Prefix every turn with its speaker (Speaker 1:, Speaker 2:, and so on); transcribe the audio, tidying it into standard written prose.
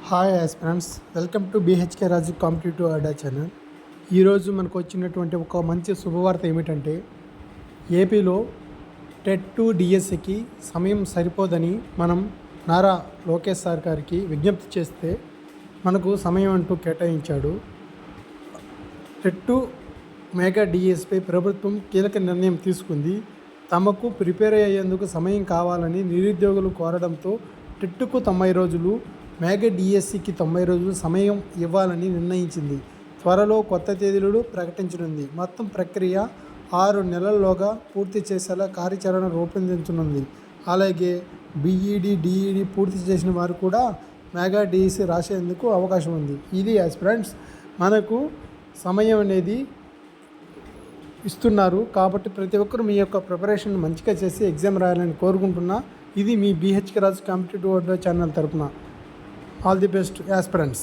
Speaker 1: Hi aspirants, welcome to BHK Raju competitive Adda channel. ఈరోజు మనకు వచ్చినటువంటి ఒక మంచి శుభవార్త ఏమిటంటే ఏపీలో టెట్ 2 డిఎస్సికి సమయం సరిపోదని మనం నారా లోకేష్ సార్ గారికి విజ్ఞప్తి చేస్తే మనకు సమయం అంటూ కేటాయించాడు. టెట్ 2 మెగా డిఎస్పై ప్రభుత్వం కీలక నిర్ణయం తీసుకుంది. తమకు ప్రిపేర్ అయ్యేందుకు సమయం కావాలని నిరుద్యోగులు కోరడంతో టెట్కు 90 రోజులు, మెగా డిఎస్సికి 90 రోజులు సమయం ఇవ్వాలని నిర్ణయించింది. త్వరలో కొత్త తేదీలు ప్రకటించనుంది. మొత్తం ప్రక్రియ 6 నెలల్లోగా పూర్తి చేసేలా కార్యాచరణ రూపొందించనుంది. అలాగే బీఈడి, డిఈడి పూర్తి చేసిన వారు కూడా మెగా డిఎస్సి రాసేందుకు అవకాశం ఉంది. ఇది ఫ్రెండ్స్, మనకు సమయం అనేది ఇస్తున్నారు కాబట్టి ప్రతి ఒక్కరు మీ యొక్క ప్రిపరేషన్ మంచిగా చేసి ఎగ్జామ్ రాయాలని కోరుకుంటున్నా. ఇది మీ బీహెచ్కే రాజు కాంపిటేటివ్ అడ్డా ఛానల్ తరపున. All the best aspirants.